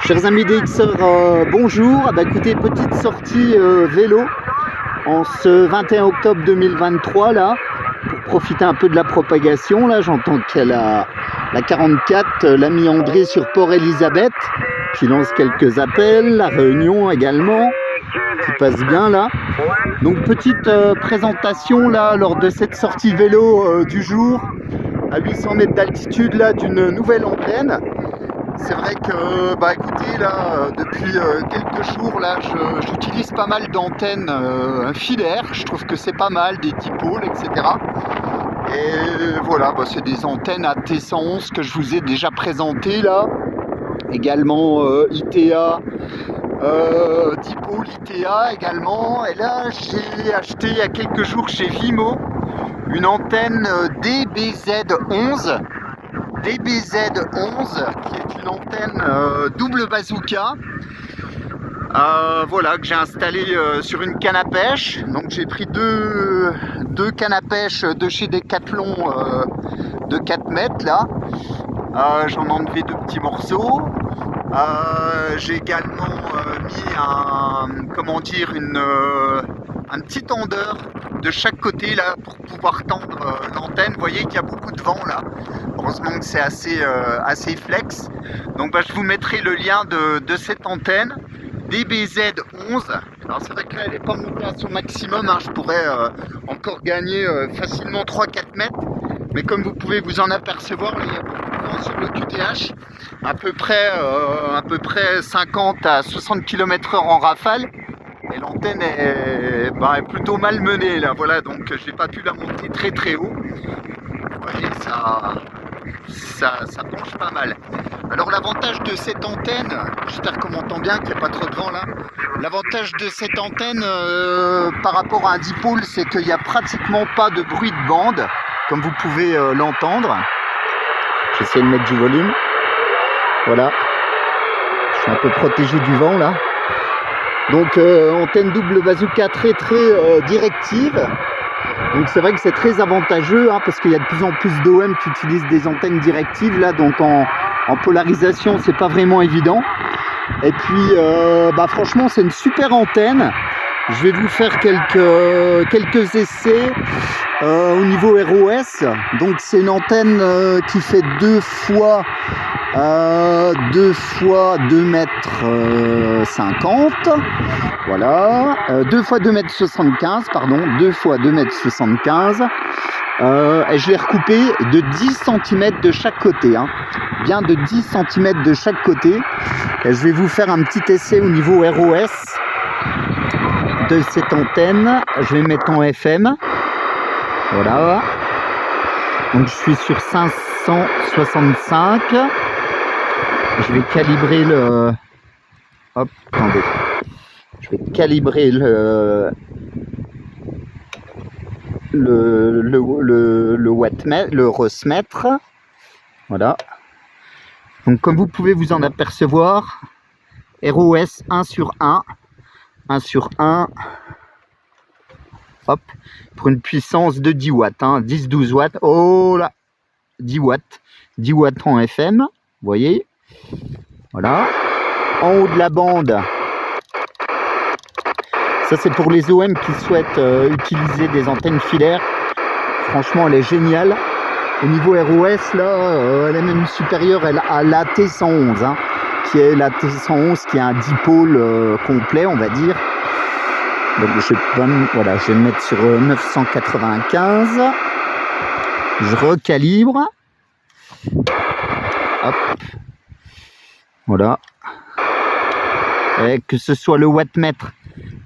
Chers amis DXR, bonjour. Ah bah écoutez, petite sortie vélo en ce 21 octobre 2023 là, pour profiter un peu de la propagation. Là, j'entends qu'il y a la 44, l'ami André sur Port-Elisabeth, qui lance quelques appels, la Réunion également, qui passe bien là. Donc petite présentation là lors de cette sortie vélo du jour, à 800 mètres d'altitude là, d'une nouvelle antenne. C'est vrai que, écoutez, là, depuis quelques jours, là, j'utilise pas mal d'antennes filaires. Je trouve que c'est pas mal, des dipôles, etc. Et voilà, c'est des antennes AT111 que je vous ai déjà présentées, là. Également ITA, dipôle ITA également. Et là, j'ai acheté il y a quelques jours chez Vimo une antenne DBZ11. DBZ11 qui est une antenne double bazooka, voilà, que j'ai installé sur une canne à pêche. Donc j'ai pris deux cannes à pêche de chez Decathlon de 4 mètres là. J'en ai enlevé 2 petits morceaux. J'ai également mis un petit tendeur de chaque côté là pour pouvoir tendre l'antenne. Vous voyez qu'il y a beaucoup de vent là. Heureusement que c'est assez flex. Donc je vous mettrai le lien de cette antenne DBZ11. Alors c'est vrai que là elle n'est pas montée à son maximum, hein. Je pourrais encore gagner facilement 3-4 mètres. Mais comme vous pouvez vous en apercevoir, il y a beaucoup de vent sur le QTH, à peu près 50 à 60 km/h en rafale. Et l'antenne est plutôt mal menée là, voilà, donc j'ai pas pu la monter très haut. Vous voyez, ça penche pas mal. Alors l'avantage de cette antenne, j'espère qu'on m'entend bien, qu'il n'y a pas trop de vent là. L'avantage de cette antenne par rapport à un dipôle, c'est qu'il n'y a pratiquement pas de bruit de bande, comme vous pouvez l'entendre. J'essaie de mettre du volume. Voilà. Je suis un peu protégé du vent là. Donc antenne double bazooka très directive. Donc c'est vrai que c'est très avantageux, hein, parce qu'il y a de plus en plus d'OM qui utilisent des antennes directives là, donc en polarisation c'est pas vraiment évident. Et puis franchement c'est une super antenne. Je vais vous faire quelques essais au niveau ROS. Donc c'est une antenne qui fait 2 fois 2 mètres 50, voilà, 2 fois 2 mètres 75, pardon, 2 fois 2 mètres 75, et je l'ai recoupé de 10 cm de chaque côté, hein, bien de 10 cm de chaque côté. Et je vais vous faire un petit essai au niveau ROS de cette antenne. Je vais mettre en FM, voilà, donc je suis sur 565. Je vais calibrer le... Hop, attendez. Je vais calibrer le wattmètre, le rosmètre. Voilà. Donc comme vous pouvez vous en apercevoir, ROS 1 sur 1. 1 sur 1. Hop. Pour une puissance de 10 watts. Hein, 10-12 watts. Oh là, 10 watts. 10 watts en FM. Vous voyez. Voilà, en haut de la bande, ça c'est pour les OM qui souhaitent utiliser des antennes filaires. Franchement elle est géniale. Au niveau ROS là, elle est même supérieure à l'AT111, hein, qui est l'AT111 qui est un dipôle complet on va dire. Donc je vais me mettre sur 995. Je recalibre. Hop. Voilà, et que ce soit le wattmètre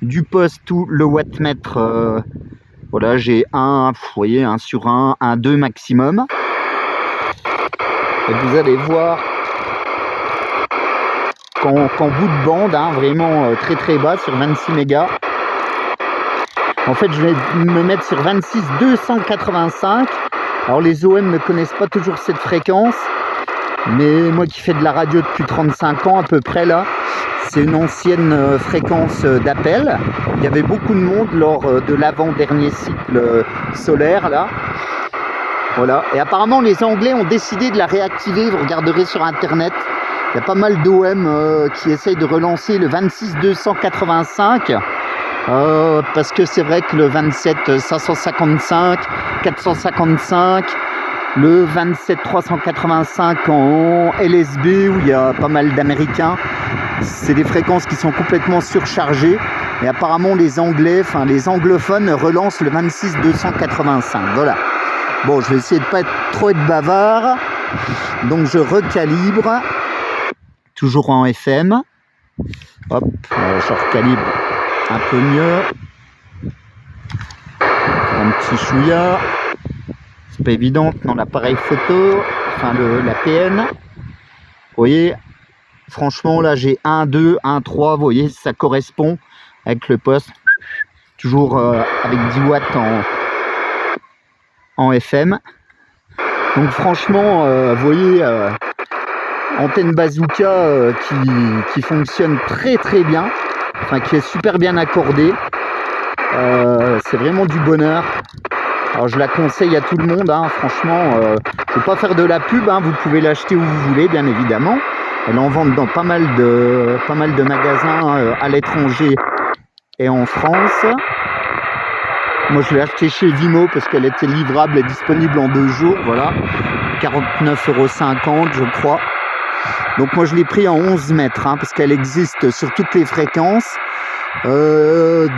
du poste ou le wattmètre, voilà, j'ai vous voyez, 1 sur 1, 2 maximum. Et vous allez voir qu'en bout de bande, hein, vraiment très bas sur 26 mégas. En fait, je vais me mettre sur 26 285. Alors les OM ne connaissent pas toujours cette fréquence. Mais moi qui fais de la radio depuis 35 ans à peu près là, c'est une ancienne fréquence d'appel. Il y avait beaucoup de monde lors de l'avant-dernier cycle solaire là. Voilà. Et apparemment les Anglais ont décidé de la réactiver, vous regarderez sur internet. Il y a pas mal d'OM qui essayent de relancer le 26-285 parce que c'est vrai que le 27-555, 455, le 27-385 en LSB où il y a pas mal d'Américains, c'est des fréquences qui sont complètement surchargées et apparemment les Anglais, enfin les anglophones relancent le 26-285. Voilà. Bon, je vais essayer de pas trop être bavard, donc je recalibre. Toujours en FM. Hop, je recalibre un peu mieux. Un petit chouïa. C'est pas évident dans l'appareil photo. Enfin, la PN. Vous voyez, franchement, là, j'ai 1, 2, 1, 3. Vous voyez, ça correspond avec le poste. Toujours avec 10 watts en FM. Donc, franchement, vous voyez... antenne bazooka qui fonctionne très très bien, enfin qui est super bien accordée. C'est vraiment du bonheur. Alors je la conseille à tout le monde, hein, franchement. Je ne vais pas faire de la pub, hein, vous pouvez l'acheter où vous voulez, bien évidemment. Elle est en vente dans pas mal de magasins à l'étranger et en France. Moi je l'ai acheté chez Vimo parce qu'elle était livrable et disponible en 2 jours, voilà. 49,50 € je crois. Donc moi je l'ai pris en 11 mètres hein, parce qu'elle existe sur toutes les fréquences. 11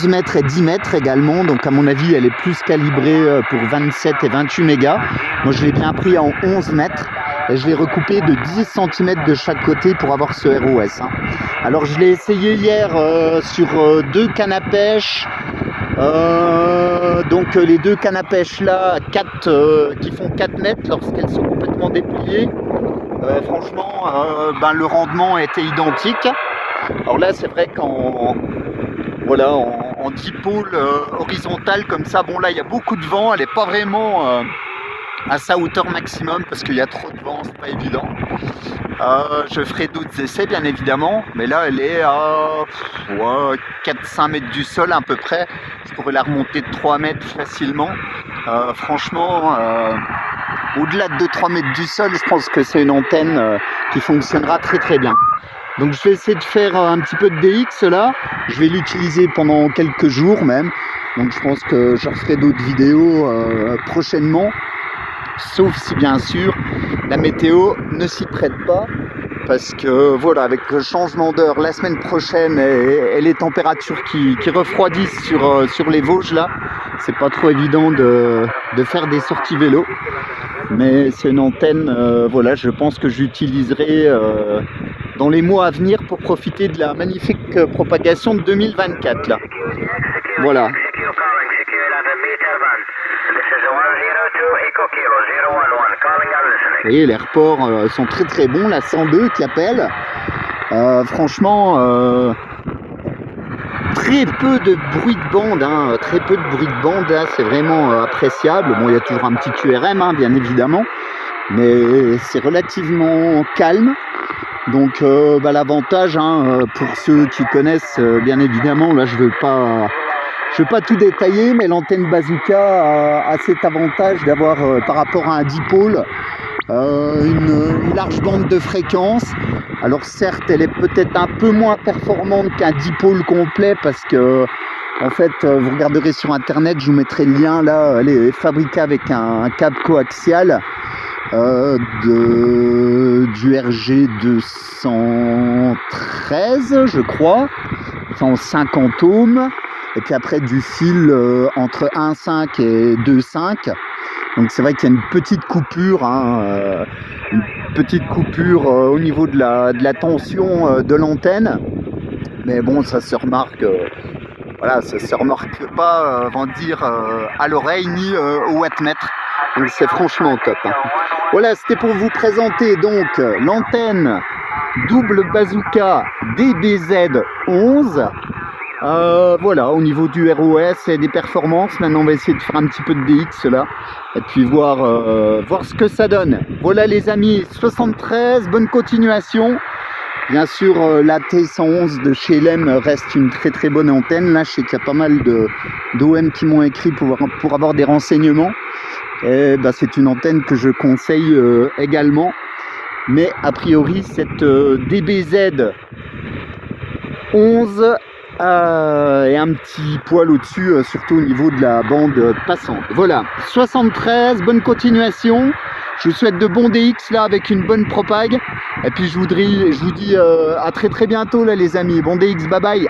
mètres et 10 mètres également. Donc à mon avis elle est plus calibrée pour 27 et 28 mégas. Moi je l'ai bien pris en 11 mètres et je l'ai recoupé de 10 cm de chaque côté pour avoir ce ROS. Hein. Alors je l'ai essayé hier sur 2 cannes à pêche. Donc les 2 cannes à pêche là, 4 qui font 4 mètres lorsqu'elles sont complètement dépliées. Franchement, le rendement était identique. Alors là, c'est vrai qu'en dipôle horizontal comme ça, bon là, il y a beaucoup de vent. Elle n'est pas vraiment à sa hauteur maximum parce qu'il y a trop de vent, c'est pas évident. Je ferai d'autres essais bien évidemment, mais là elle est à 4-5 mètres du sol à peu près. Je pourrais la remonter de 3 mètres facilement. Franchement, au-delà de 2-3 mètres du sol, je pense que c'est une antenne qui fonctionnera très très bien. Donc je vais essayer de faire un petit peu de DX là. Je vais l'utiliser pendant quelques jours même. Donc je pense que je referai d'autres vidéos prochainement. Sauf si bien sûr la météo ne s'y prête pas parce que voilà, avec le changement d'heure la semaine prochaine et les températures qui refroidissent sur les Vosges là, c'est pas trop évident de faire des sorties vélo, mais c'est une antenne voilà, je pense que j'utiliserai dans les mois à venir pour profiter de la magnifique propagation de 2024 là. Voilà. Vous voyez, les reports sont très très bons, la 102 qui appelle. Franchement, très peu de bruit de bande, hein, très peu de bruit de bande, là, c'est vraiment appréciable. Bon, il y a toujours un petit QRM, hein, bien évidemment, mais c'est relativement calme. Donc l'avantage, hein, pour ceux qui connaissent, bien évidemment, là je veux pas tout détailler, mais l'antenne bazooka a cet avantage d'avoir, par rapport à un dipôle, une large bande de fréquence. Alors certes, elle est peut-être un peu moins performante qu'un dipôle complet parce que, en fait, vous regarderez sur internet, je vous mettrai le lien là, elle est fabriquée avec un câble coaxial du RG 213, je crois, enfin en 50 ohms. Et puis après du fil entre 1,5 et 2,5. Donc c'est vrai qu'il y a une petite coupure, hein, au niveau de la tension de l'antenne. Mais bon, ça se remarque, voilà, ça se remarque pas, avant de dire, à l'oreille ni au wattmètre. Donc c'est franchement top. Hein. Voilà, c'était pour vous présenter donc l'antenne double bazooka DBZ11. Voilà, au niveau du ROS et des performances, maintenant on va essayer de faire un petit peu de DX là, et puis voir ce que ça donne. Voilà les amis, 73, bonne continuation. Bien sûr, la T111 de chez LM reste une très très bonne antenne. Là, je sais qu'il y a pas mal d'OM qui m'ont écrit pour avoir des renseignements. Et bah, c'est une antenne que je conseille également. Mais a priori, cette DBZ 11 est un petit poil au-dessus, surtout au niveau de la bande passante. Voilà, 73, bonne continuation. Je vous souhaite de bons DX là avec une bonne propague. Et puis je vous dis à très bientôt là les amis. Bon DX, bye bye.